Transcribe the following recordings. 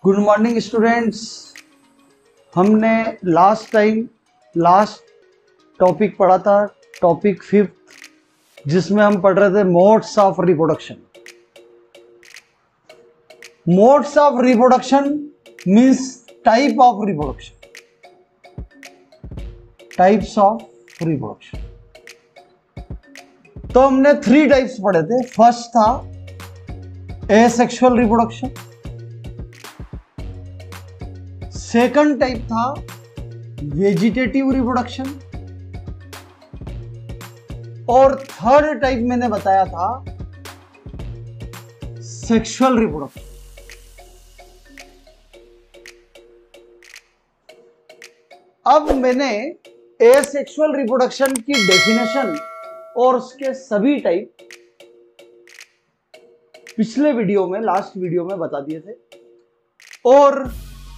Good morning students. हमने last topic पढ़ा था, टॉपिक 5, जिसमें हम पढ़ रहे थे modes of reproduction. Modes of reproduction means type of reproduction, types of reproduction. तो हमने 3 टाइप्स पढ़े थे। फर्स्ट था एसेक्सुअल रिप्रोडक्शन, सेकंड टाइप था वेजिटेटिव रिप्रोडक्शन, और थर्ड टाइप मैंने बताया था सेक्सुअल रिप्रोडक्शन। अब मैंने एसेक्सुअल रिप्रोडक्शन की डेफिनेशन और उसके सभी टाइप पिछले वीडियो में, लास्ट वीडियो में बता दिए थे, और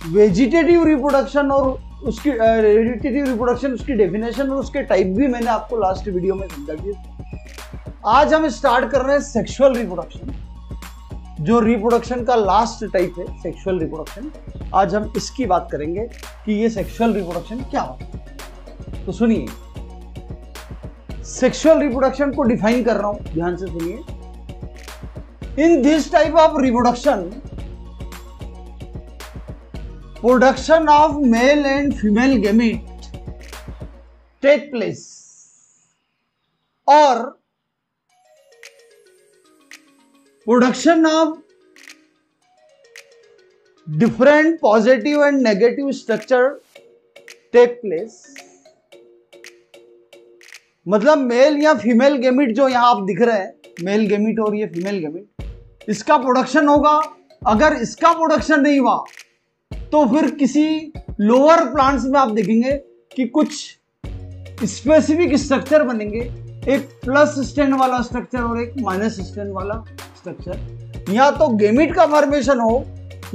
वेजिटेटिव रिप्रोडक्शन और उसकी वेजिटेटिव रिप्रोडक्शन, उसकी डेफिनेशन और उसके टाइप भी मैंने आपको लास्ट वीडियो में समझा दिए थे। आज हम स्टार्ट कर रहे हैं सेक्सुअल रिप्रोडक्शन, जो रिप्रोडक्शन का लास्ट टाइप है, सेक्सुअल रिप्रोडक्शन। आज हम इसकी बात करेंगे कि ये सेक्सुअल रिप्रोडक्शन क्या होता है। तो सुनिए, सेक्सुअल रिप्रोडक्शन को डिफाइन कर रहा हूं, ध्यान से सुनिए। In this type of reproduction, production of male and female gamete take place, और production of different positive and negative structure take place. मतलब मेल या फीमेल गैमीट जो यहां आप दिख रहे हैं, मेल गैमीट और ये फीमेल गैमीट, इसका प्रोडक्शन होगा। अगर इसका प्रोडक्शन नहीं हुआ तो फिर किसी लोअर प्लांट्स में आप देखेंगे कि कुछ स्पेसिफिक स्ट्रक्चर बनेंगे, एक प्लस स्टैंड वाला स्ट्रक्चर और एक माइनस स्टैंड वाला स्ट्रक्चर। या तो गैमीट का फॉर्मेशन हो,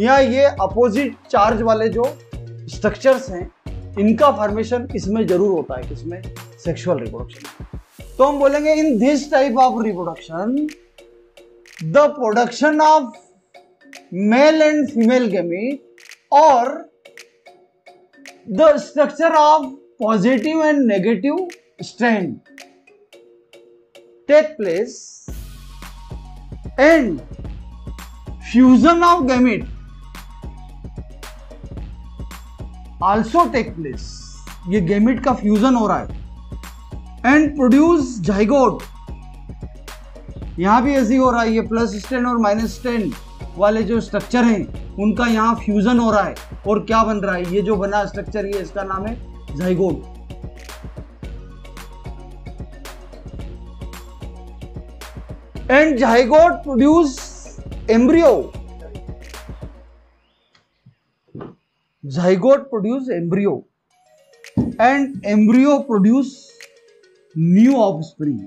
या ये अपोजिट चार्ज वाले जो स्ट्रक्चर्स हैं, इनका फॉर्मेशन इसमें जरूर होता है। किसमें? Sexual reproduction. तो हम बोलेंगे इन this type of reproduction the production of male and female gamete or the structure of positive and negative strand take place, and fusion of gamete also take place। ये gamete का fusion हो रहा है, and produce zygote। यहां भी ऐसे ही हो रहा है, ये प्लस स्टैंड और माइनस स्टैंड वाले जो स्ट्रक्चर हैं उनका यहां फ्यूजन हो रहा है, और क्या बन रहा है? ये जो बना स्ट्रक्चर, ये इसका नाम है zygote. And zygote produce embryo, zygote produce embryo, and embryo produce new offspring.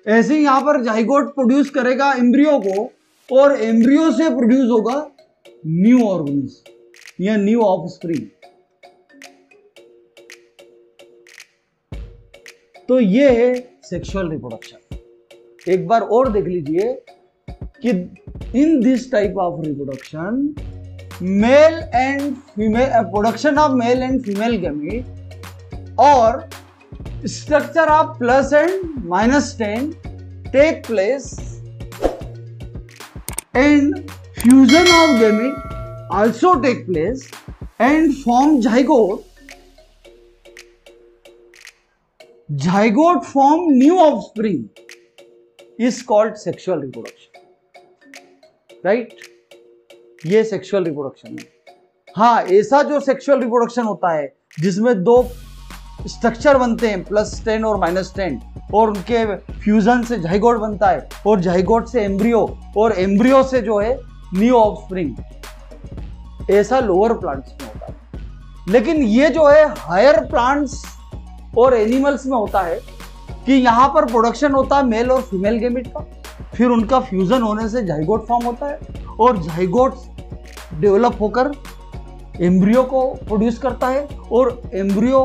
ऐसे ही यहां पर जाइगोट प्रोड्यूस करेगा एम्ब्रियो को, और एम्ब्रियो से प्रोड्यूस होगा न्यू ऑर्गेनिज्म या न्यू ऑफस्प्रिंग। तो ये है सेक्सुअल रिप्रोडक्शन। एक बार और देख लीजिए कि in this type of reproduction male and female, production of male and female gamete और structure of plus and minus stand take place, and fusion of gamete also take place and form zygote. Zygote form new offspring is called sexual reproduction, right? ये sexual reproduction है। हाँ, ऐसा जो sexual reproduction होता है जिसमें 2 structure बनते हैं, प्लस स्टैंड और माइनस स्टैंड, और उनके फ्यूजन से जाइगोट बनता है, और जाइगोट से एम्ब्रियो, और एम्ब्रियो से जो है न्यू ऑफस्प्रिंग, ऐसा लोअर प्लांट्स में होता है। लेकिन ये जो है हायर प्लांट्स और एनिमल्स में होता है कि यहां पर प्रोडक्शन होता है मेल और फीमेल गैमीट का, फिर उनका फ्यूजन होने से जाइगोट फॉर्म होता है, और जाइगोट डेवलप होकर एम्ब्रियो को प्रोड्यूस करता है, और एम्ब्रियो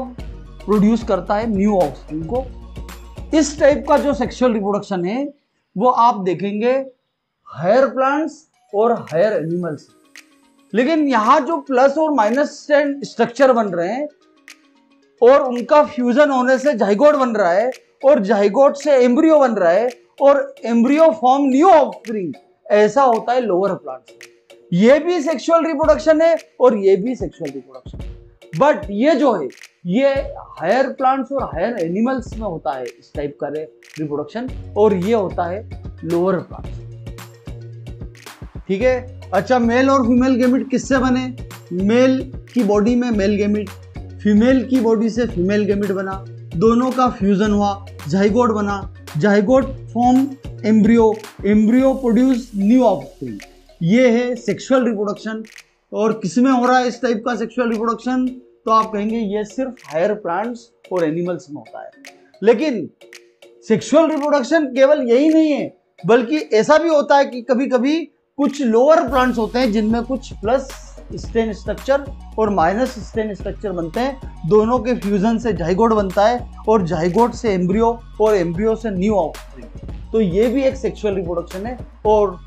प्रोड्यूस करता है न्यू ऑफस्प्रिंग को। इस टाइप का जो सेक्सुअल रिप्रोडक्शन है वो आप देखेंगे हायर प्लांट्स और हायर एनिमल्स। लेकिन यहां जो प्लस और माइनस स्ट्रक्चर बन रहे हैं और उनका फ्यूजन होने से जाइगोट बन रहा है और जाइगोट से एम्ब्रियो बन रहा है और एम्ब्रियो फॉर्म न्यू ऑफस्प्रिंग, ऐसा होता है लोअर प्लांट्स में। ये भी सेक्सुअल रिप्रोडक्शन है और ये भी सेक्सुअल रिप्रोडक्शन है, बट ये जो है ये हायर प्लांट्स और हायर एनिमल्स में होता है इस टाइप का रिप्रोडक्शन, और ये होता है लोअर प्लांट्स। ठीक है, अच्छा मेल और फीमेल गैमेट किससे बने? मेल की बॉडी में मेल गैमेट, फीमेल की बॉडी से फीमेल गैमेट बना, दोनों का फ्यूजन हुआ, जाइगोट बना, zygote form embryo, embryo produce new offspring. ये है सेक्सुअल रिप्रोडक्शन। और किसमें हो रहा है इस टाइप का सेक्सुअल रिप्रोडक्शन? तो आप कहेंगे ये सिर्फ हायर प्लांट्स और एनिमल्स में होता है। लेकिन सेक्सुअल रिप्रोडक्शन केवल यही नहीं है, बल्कि ऐसा भी होता है कि कभी कभी कुछ लोअर प्लांट्स होते हैं जिनमें कुछ प्लस स्टेन स्ट्रक्चर और माइनस स्टेन स्ट्रक्चर बनते हैं, दोनों के फ्यूजन से जाइगोट बनता है और जाइगोट से एम्ब्रियो और एम्ब्रियो से न्यू ऑफस्प्रिंग। तो ये भी एक सेक्सुअल रिप्रोडक्शन है और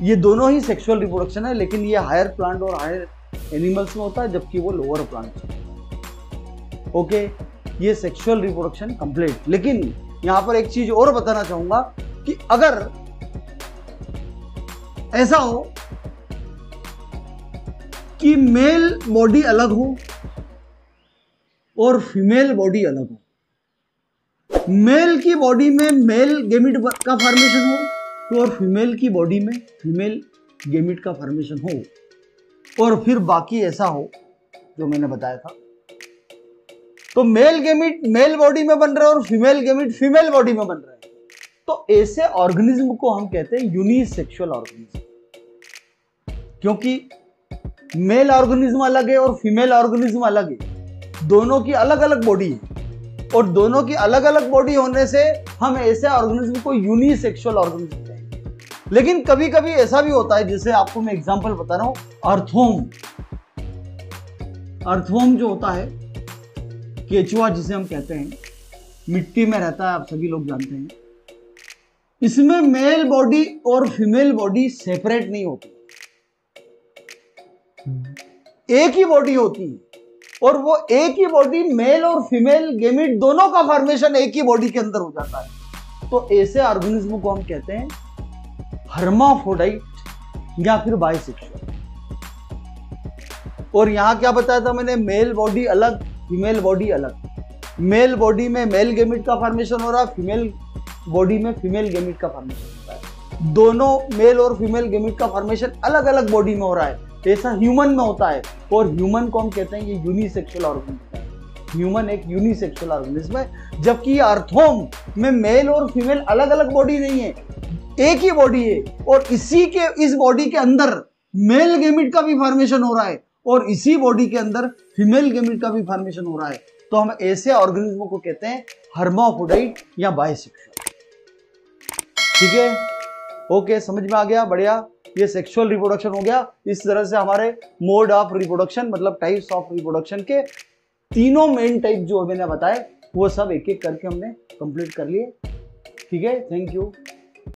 ये दोनों ही सेक्सुअल रिप्रोडक्शन है, लेकिन ये हायर प्लांट और हायर एनिमल्स में होता है जबकि वो लोअर प्लांट में। ओके, ये सेक्सुअल रिप्रोडक्शन कंप्लीट। लेकिन यहां पर एक चीज और बताना चाहूंगा कि अगर ऐसा हो कि मेल बॉडी अलग हो और फीमेल बॉडी अलग हो, मेल की बॉडी में मेल गैमेट का फॉर्मेशन हो और फीमेल की बॉडी में फीमेल गैमेट का फॉर्मेशन हो, और फिर बाकी ऐसा हो जो मैंने बताया था, तो मेल गैमेट मेल बॉडी में बन रहे हैं और फीमेल गैमेट फीमेल बॉडी में बन रहे हैं, तो ऐसे ऑर्गेनिज्म को हम कहते हैं यूनिसेक्सुअल ऑर्गेनिज्म। क्योंकि मेल ऑर्गेनिज्म अलग है और फीमेल ऑर्गेनिज्म अलग है, दोनों की अलग अलग बॉडी है, और दोनों की अलग अलग बॉडी होने से हम ऐसे ऑर्गेनिज्म को यूनिसेक्सुअल ऑर्गेनिज्म कहेंगे। लेकिन कभी कभी ऐसा भी होता है, जैसे आपको मैं एग्जांपल बता रहा हूं, अर्थवॉर्म। अर्थवॉर्म जो होता है, केचुआ जिसे हम कहते हैं, मिट्टी में रहता है, आप सभी लोग जानते हैं, इसमें मेल बॉडी और फीमेल बॉडी सेपरेट नहीं होती, एक ही बॉडी होती है, और वो एक ही बॉडी मेल और फीमेल गैमेट दोनों का फॉर्मेशन एक ही बॉडी के अंदर हो जाता है। तो ऐसे ऑर्गेनिज्म को हम कहते हैं हर्माफ्रोडाइट या फिर बाइसेक्सुअल। और यहां क्या बताया था मैंने? मेल बॉडी अलग, फीमेल बॉडी अलग। मेल बॉडी में मेल गैमेट का फॉर्मेशन हो रहा है, फीमेल बॉडी में फीमेल गैमेट का फॉर्मेशन होता है। दोनों मेल और फीमेल गैमेट का फॉर्मेशन अलग अलग बॉडी में हो रहा है। ऐसा ह्यूमन में होता है, और ह्यूमन को हम कहते हैं ये यूनिसेक्सुअल ऑर्गेनिज्म है। ह्यूमन एक यूनिसेक्सुअल ऑर्गेनिज्म है, जबकि अर्थवॉर्म में मेल और फीमेल अलग अलग बॉडी नहीं है, एक ही बॉडी है, और इस बॉडी के अंदर मेल गैमेट का भी फॉर्मेशन हो रहा है और इसी बॉडी के अंदर फीमेल गैमेट का भी फॉर्मेशन हो रहा है। तो हम ऐसे ऑर्गेनिज्म को कहते हैं हर्माफ्रोडाइट या बाइसेक्सुअल। ठीक है, ओके, समझ में आ गया? बढ़िया, ये सेक्सुअल रिप्रोडक्शन हो गया। इस तरह से हमारे मोड ऑफ रिप्रोडक्शन मतलब टाइप्स ऑफ रिप्रोडक्शन के तीनों मेन टाइप जो मैंने बताए वो सब एक एक करके हमने कंप्लीट कर लिए। ठीक है, थैंक यू।